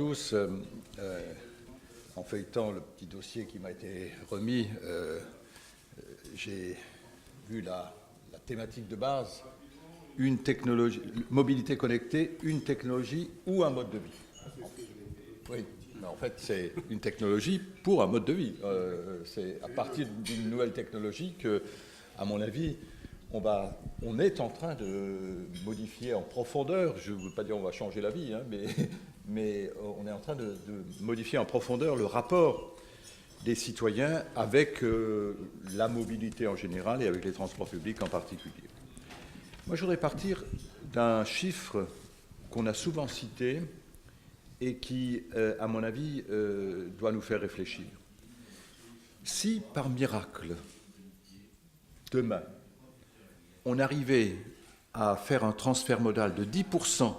tous. En feuilletant le petit dossier qui m'a été remis, j'ai vu la thématique de base, une technologie, mobilité connectée, une technologie ou un mode de vie. Oui, mais en fait, c'est une technologie pour un mode de vie. C'est à partir d'une nouvelle technologie que, à mon avis, on est en train de modifier en profondeur, je ne veux pas dire on va changer la vie, hein, mais on est en train de modifier en profondeur le rapport des citoyens avec la mobilité en général et avec les transports publics en particulier. Moi, je voudrais partir d'un chiffre qu'on a souvent cité et qui, à mon avis, doit nous faire réfléchir. Si, par miracle, demain, on arrivait à faire un transfert modal de 10%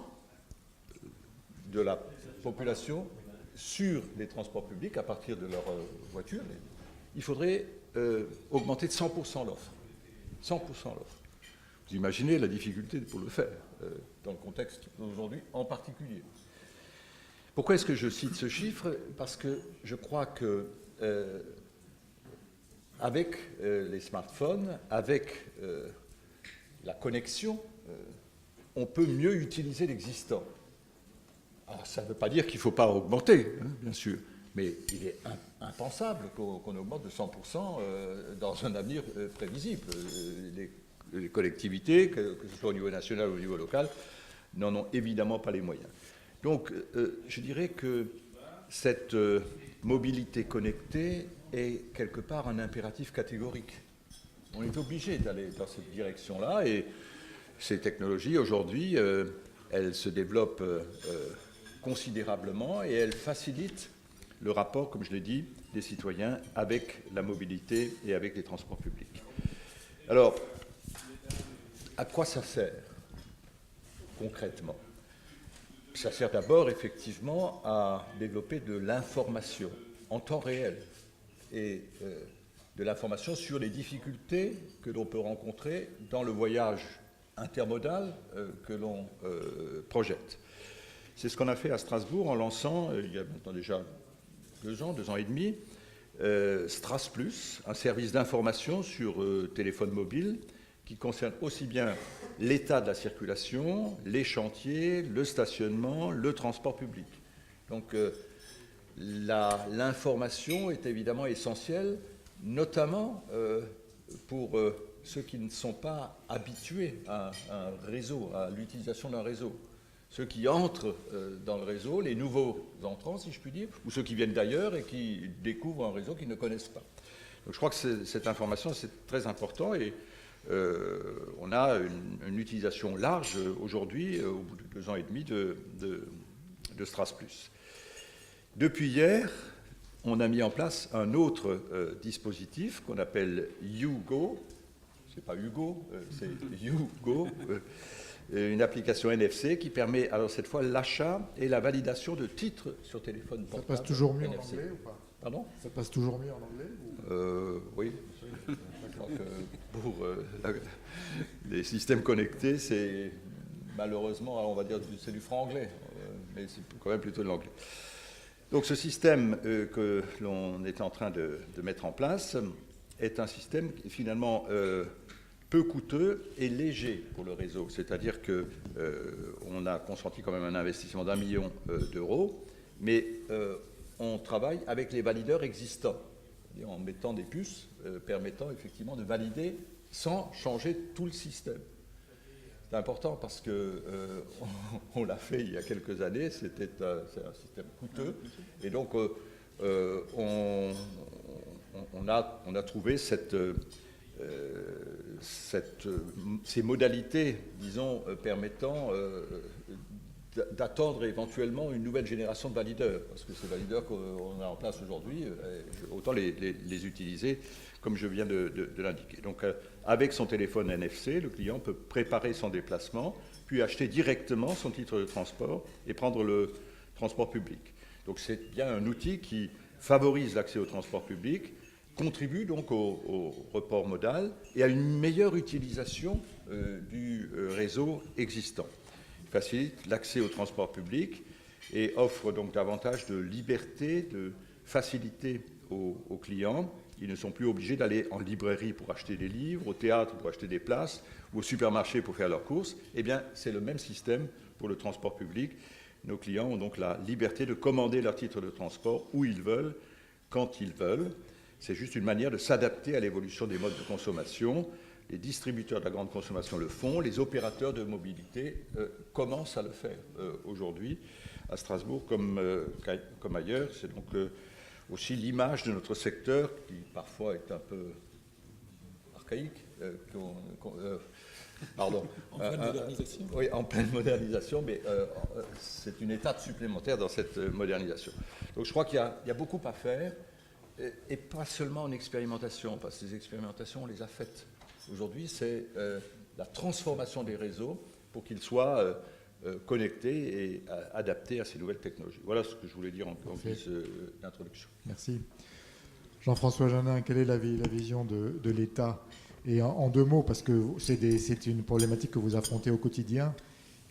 de la population sur les transports publics à partir de leur voiture, il faudrait augmenter de 100% l'offre. 100% l'offre. Vous imaginez la difficulté pour le faire, dans le contexte d'aujourd'hui en particulier. Pourquoi est-ce que je cite ce chiffre? Parce que je crois que avec les smartphones, avec la connexion, on peut mieux utiliser l'existant. Alors, ça ne veut pas dire qu'il ne faut pas augmenter, hein, bien sûr, mais il est impensable qu'on augmente de 100% dans un avenir prévisible. Les collectivités, que ce soit au niveau national ou au niveau local, n'en ont évidemment pas les moyens. Donc, je dirais que cette mobilité connectée est quelque part un impératif catégorique. On est obligé d'aller dans cette direction-là et ces technologies, aujourd'hui, elles se développent considérablement et elles facilitent le rapport, comme je l'ai dit, des citoyens avec la mobilité et avec les transports publics. Alors, à quoi ça sert concrètement? Ça sert d'abord effectivement à développer de l'information en temps réel et de l'information sur les difficultés que l'on peut rencontrer dans le voyage intermodal que l'on projette. C'est ce qu'on a fait à Strasbourg en lançant, il y a maintenant déjà 2 ans et demi, StrasPlus, un service d'information sur téléphone mobile qui concerne aussi bien l'état de la circulation, les chantiers, le stationnement, le transport public. Donc l'information est évidemment essentielle, notamment pour ceux qui ne sont pas habitués à un réseau, à l'utilisation d'un réseau. Ceux qui entrent dans le réseau, les nouveaux entrants, si je puis dire, ou ceux qui viennent d'ailleurs et qui découvrent un réseau qu'ils ne connaissent pas. Donc je crois que cette information, c'est très important et on a une utilisation large aujourd'hui, au bout de 2 ans et demi, de StrasPlus. Depuis hier, on a mis en place un autre dispositif qu'on appelle YouGo. C'est pas Hugo, c'est YouGo. Une application NFC qui permet alors cette fois l'achat et la validation de titres sur téléphone portable. Ça passe toujours mieux NFC. En anglais ou pas? Pardon? Ça passe toujours mieux en anglais ou... Oui. Je crois que pour les systèmes connectés, c'est malheureusement, on va dire, c'est du franc-anglais, mais c'est quand même plutôt de l'anglais. Donc ce système que l'on est en train de mettre en place est un système qui finalement peu coûteux et léger pour le réseau. C'est-à-dire qu'on a consenti quand même un investissement d'1 million d'euros, mais on travaille avec les valideurs existants, c'est-à-dire en mettant des puces permettant effectivement de valider sans changer tout le système. C'est important parce qu'on l'a fait il y a quelques années, c'est un système coûteux, et donc on a trouvé ces modalités, disons, permettant d'attendre éventuellement une nouvelle génération de valideurs, parce que ces valideurs qu'on a en place aujourd'hui, autant les utiliser comme je viens de l'indiquer. Donc avec son téléphone NFC, le client peut préparer son déplacement, puis acheter directement son titre de transport et prendre le transport public. Donc c'est bien un outil qui favorise l'accès au transport public, contribue donc au report modal et à une meilleure utilisation du réseau existant. Il facilite l'accès au transport public et offre donc davantage de liberté, de facilité aux clients. Ils ne sont plus obligés d'aller en librairie pour acheter des livres, au théâtre pour acheter des places, ou au supermarché pour faire leurs courses. Eh bien, c'est le même système pour le transport public. Nos clients ont donc la liberté de commander leur titre de transport où ils veulent, quand ils veulent. C'est juste une manière de s'adapter à l'évolution des modes de consommation. Les distributeurs de la grande consommation le font, les opérateurs de mobilité commencent à le faire aujourd'hui, à Strasbourg comme ailleurs. C'est donc aussi l'image de notre secteur, qui parfois est un peu archaïque, pardon. En pleine modernisation. Oui, en pleine modernisation, mais c'est une étape supplémentaire dans cette modernisation. Donc je crois qu'il y a beaucoup à faire, et pas seulement en expérimentation, parce que les expérimentations, on les a faites. Aujourd'hui, c'est la transformation des réseaux pour qu'ils soient connectés et adaptés à ces nouvelles technologies. Voilà ce que je voulais dire en guise d'introduction. Merci. Jean-François Janin, quelle est la vision de l'État? Et en deux mots, parce que c'est une problématique que vous affrontez au quotidien.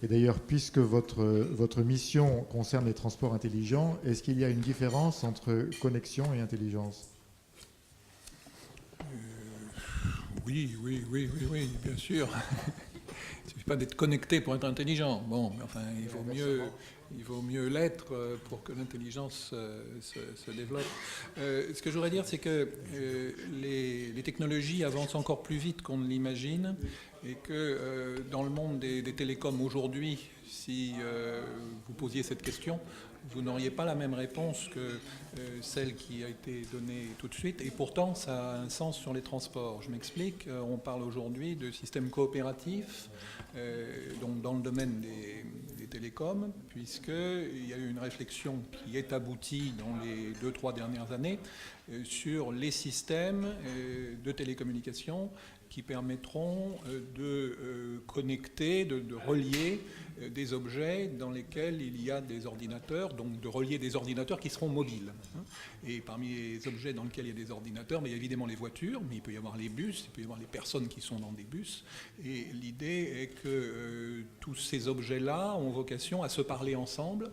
Et d'ailleurs, puisque votre mission concerne les transports intelligents, est-ce qu'il y a une différence entre connexion et intelligence? Oui, bien sûr. Il ne suffit pas d'être connecté pour être intelligent. Bon, mais enfin, il vaut mieux l'être pour que l'intelligence se développe. Ce que je voudrais dire, c'est que les technologies avancent encore plus vite qu'on ne l'imagine, et que dans le monde des télécoms aujourd'hui, si vous posiez cette question, vous n'auriez pas la même réponse que celle qui a été donnée tout de suite, et pourtant ça a un sens sur les transports. Je m'explique, on parle aujourd'hui de systèmes coopératifs, donc dans le domaine des télécoms, puisqu'il y a eu une réflexion qui est aboutie dans les 2-3 dernières années sur les systèmes de télécommunications qui permettront de connecter, de relier des objets dans lesquels il y a des ordinateurs, donc de relier des ordinateurs qui seront mobiles. Et parmi les objets dans lesquels il y a des ordinateurs, il y a évidemment les voitures, mais il peut y avoir les bus, il peut y avoir les personnes qui sont dans des bus. Et l'idée est que tous ces objets-là ont vocation à se parler ensemble,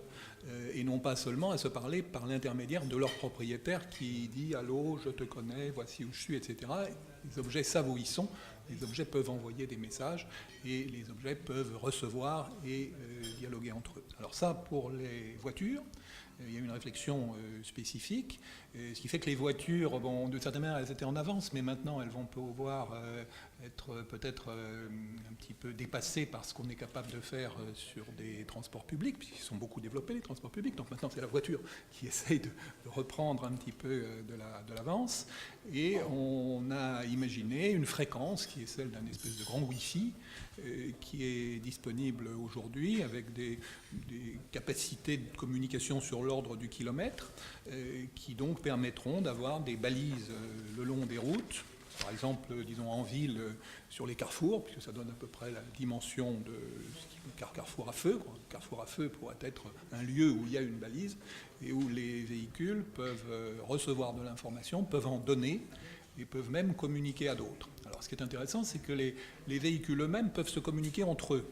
et non pas seulement à se parler par l'intermédiaire de leur propriétaire qui dit « Allô, je te connais, voici où je suis », etc. Les objets savent où ils sont, les objets peuvent envoyer des messages et les objets peuvent recevoir et dialoguer entre eux. Alors ça, pour les voitures, il y a une réflexion spécifique, ce qui fait que les voitures, bon, de certaine manière, elles étaient en avance, mais maintenant, elles vont pouvoir être peut-être un petit peu dépassées par ce qu'on est capable de faire sur des transports publics, puisqu'ils sont beaucoup développés, les transports publics. Donc maintenant, c'est la voiture qui essaye de reprendre un petit peu de l'avance. Et on a imaginé une fréquence qui est celle d'un espèce de grand Wi-Fi, qui est disponible aujourd'hui avec des capacités de communication sur l'ordre du kilomètre, qui donc permettront d'avoir des balises le long des routes, par exemple, disons en ville, sur les carrefours, puisque ça donne à peu près la dimension de ce qui est carrefour à feu. Carrefour à feu pourrait être un lieu où il y a une balise et où les véhicules peuvent recevoir de l'information, peuvent en donner et peuvent même communiquer à d'autres. Alors ce qui est intéressant, c'est que les véhicules eux-mêmes peuvent se communiquer entre eux.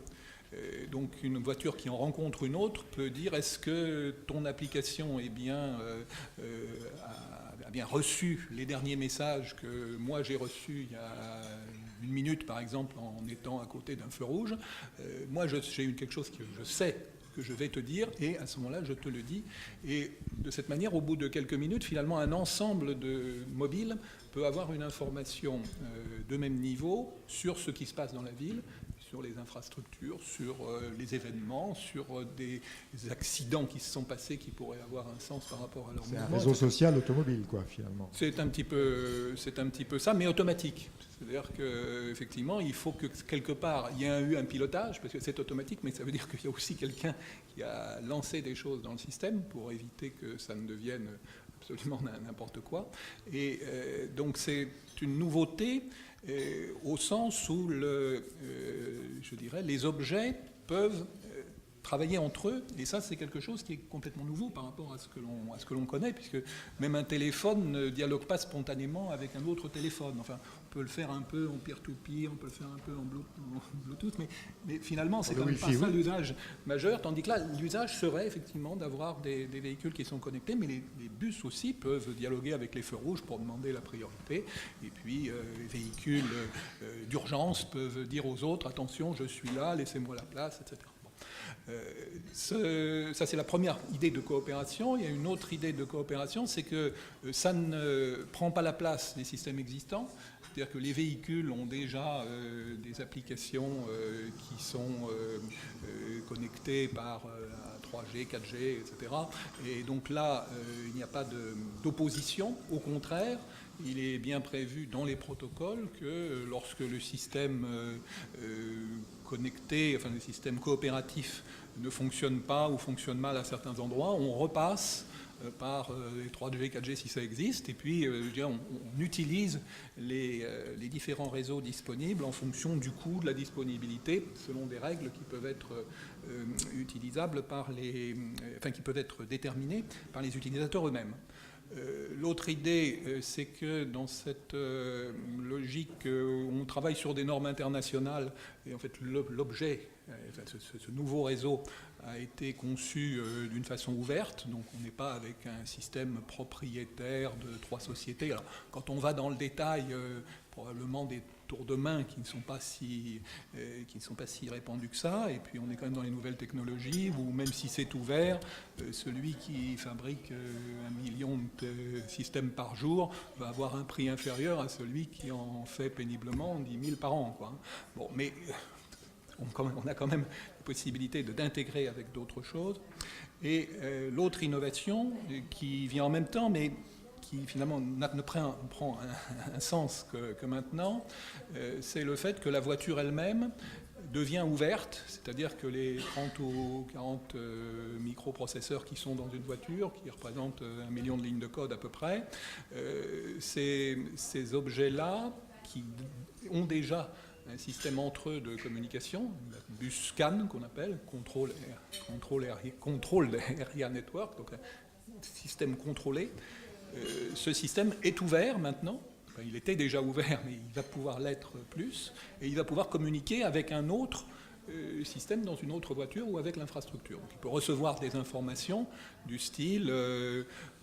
Donc une voiture qui en rencontre une autre peut dire est-ce que ton application est bien, a bien reçu les derniers messages que moi j'ai reçus il y a une minute par exemple en étant à côté d'un feu rouge. Moi j'ai quelque chose que je sais que je vais te dire et à ce moment-là je te le dis. Et de cette manière, au bout de quelques minutes, finalement un ensemble de mobiles peut avoir une information de même niveau sur ce qui se passe dans la ville, sur les infrastructures, sur les événements, sur des accidents qui se sont passés qui pourraient avoir un sens par rapport à leur mouvement. C'est un réseau social automobile, quoi, finalement. C'est un petit peu ça, mais automatique. C'est-à-dire qu'effectivement, il faut que quelque part, il y ait eu un pilotage, parce que c'est automatique, mais ça veut dire qu'il y a aussi quelqu'un qui a lancé des choses dans le système pour éviter que ça ne devienne absolument n'importe quoi. Et donc c'est une nouveauté au sens où je dirais, les objets peuvent travailler entre eux, et ça c'est quelque chose qui est complètement nouveau par rapport à ce que l'on connaît, puisque même un téléphone ne dialogue pas spontanément avec un autre téléphone. Enfin, on peut le faire un peu en peer-to-peer, on peut le faire un peu en Bluetooth, mais finalement c'est quand même pas ça l'usage majeur, tandis que là l'usage serait effectivement d'avoir des véhicules qui sont connectés, mais les bus aussi peuvent dialoguer avec les feux rouges pour demander la priorité, et puis les véhicules d'urgence peuvent dire aux autres attention, je suis là, laissez-moi la place, etc. Ça, c'est la première idée de coopération. Il y a une autre idée de coopération, c'est que ça ne prend pas la place des systèmes existants. C'est-à-dire que les véhicules ont déjà des applications qui sont connectées par 3G, 4G, etc. Et donc là, il n'y a pas d'opposition. Au contraire, il est bien prévu dans les protocoles que lorsque le système connecté, enfin le système coopératif ne fonctionne pas ou fonctionne mal à certains endroits, on repasse par les 3G, 4G si ça existe, et puis on utilise les différents réseaux disponibles en fonction du coût, de la disponibilité, selon des règles qui peuvent être utilisables qui peuvent être déterminées par les utilisateurs eux-mêmes. L'autre idée, c'est que dans cette logique, on travaille sur des normes internationales, et en fait l'objet, ce nouveau réseau a été conçu d'une façon ouverte, donc on n'est pas avec un système propriétaire de 3 sociétés. Alors, quand on va dans le détail, probablement des tours de main qui ne sont pas si répandus que ça, et puis on est quand même dans les nouvelles technologies où même si c'est ouvert, celui qui fabrique 1 million de systèmes par jour va avoir un prix inférieur à celui qui en fait péniblement 10 000 par an, quoi. Bon, mais on a quand même la possibilité d'intégrer avec d'autres choses. Et l'autre innovation qui vient en même temps, mais qui finalement ne prend un sens que maintenant, c'est le fait que la voiture elle-même devient ouverte, c'est-à-dire que les 30 ou 40 microprocesseurs qui sont dans une voiture, qui représentent 1 million de lignes de code à peu près, ces objets-là qui ont déjà un système entre eux de communication, bus CAN qu'on appelle, Control Area Network, donc un système contrôlé. Ce système est ouvert maintenant. Enfin, il était déjà ouvert, mais il va pouvoir l'être plus, et il va pouvoir communiquer avec un autre système dans une autre voiture ou avec l'infrastructure. Donc, il peut recevoir des informations du style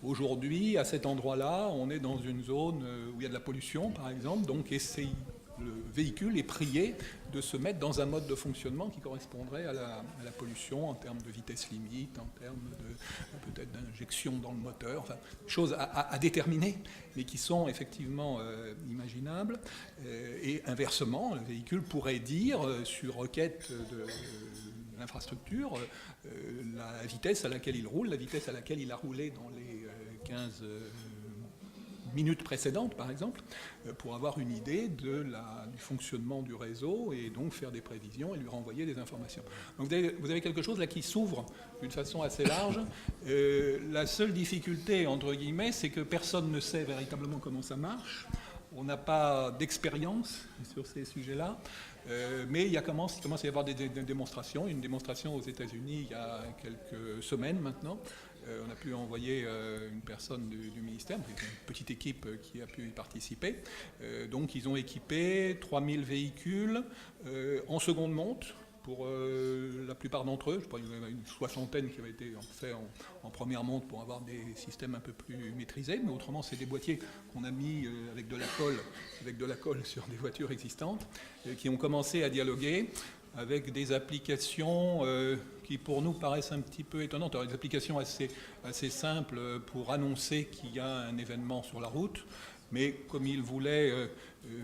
aujourd'hui, à cet endroit-là, on est dans une zone où il y a de la pollution, par exemple, donc le véhicule est prié de se mettre dans un mode de fonctionnement qui correspondrait à la pollution en termes de vitesse limite, en termes peut-être d'injection dans le moteur, enfin, choses à déterminer, mais qui sont effectivement imaginables. Et inversement, le véhicule pourrait dire, sur requête de l'infrastructure, la vitesse à laquelle il roule, la vitesse à laquelle il a roulé dans les 15 minutes précédentes, par exemple, pour avoir une idée du fonctionnement du réseau et donc faire des prévisions et lui renvoyer des informations. Donc vous avez quelque chose là qui s'ouvre d'une façon assez large. La seule difficulté, entre guillemets, c'est que personne ne sait véritablement comment ça marche. On n'a pas d'expérience sur ces sujets-là, mais il commence à y avoir des démonstrations. Une démonstration aux États-Unis il y a quelques semaines maintenant. On a pu envoyer une personne du ministère, une petite équipe qui a pu y participer. Donc ils ont équipé 3000 véhicules en seconde monte pour la plupart d'entre eux. Je crois qu'il y en a une soixantaine qui avaient été faits en première monte pour avoir des systèmes un peu plus maîtrisés. Mais autrement, c'est des boîtiers qu'on a mis avec de la colle sur des voitures existantes qui ont commencé à dialoguer avec des applications qui pour nous paraissent un petit peu étonnantes. Alors, des applications assez simples pour annoncer qu'il y a un événement sur la route, mais comme ils voulaient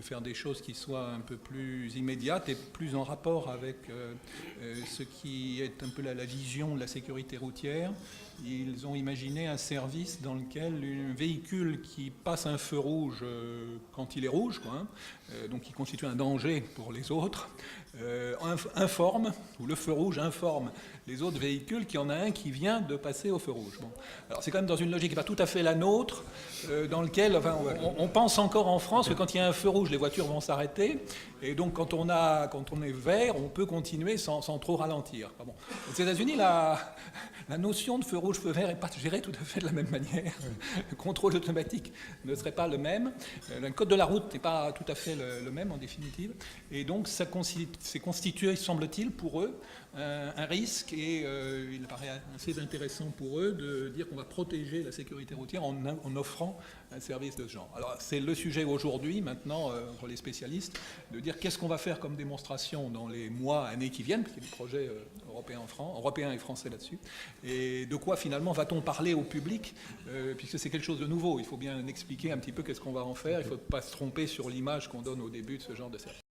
faire des choses qui soient un peu plus immédiates et plus en rapport avec ce qui est un peu la vision de la sécurité routière, ils ont imaginé un service dans lequel un véhicule qui passe un feu rouge quand il est rouge, quoi, donc qui constitue un danger pour les autres, informe, ou le feu rouge informe les autres véhicules qu'il y en a un qui vient de passer au feu rouge. Bon. Alors c'est quand même dans une logique qui n'est pas tout à fait la nôtre, dans laquelle on pense encore en France que quand il y a un feu rouge, les voitures vont s'arrêter, et donc quand on est vert, on peut continuer sans trop ralentir. Bon. Aux États-Unis, la notion de feu rouge, feu vert n'est pas gérée tout à fait de la même manière. Le contrôle automatique ne serait pas le même. Le code de la route n'est pas tout à fait le même en définitive. Et donc ça s'est constitué, semble-t-il, pour eux, un risque, et il paraît assez intéressant pour eux de dire qu'on va protéger la sécurité routière en offrant un service de ce genre. Alors c'est le sujet aujourd'hui, maintenant, pour les spécialistes, de dire qu'est-ce qu'on va faire comme démonstration dans les mois, années qui viennent, parce qu'il y a des projets européens et français là-dessus, et de quoi finalement va-t-on parler au public, puisque c'est quelque chose de nouveau. Il faut bien expliquer un petit peu qu'est-ce qu'on va en faire, il ne faut pas se tromper sur l'image qu'on donne au début de ce genre de service.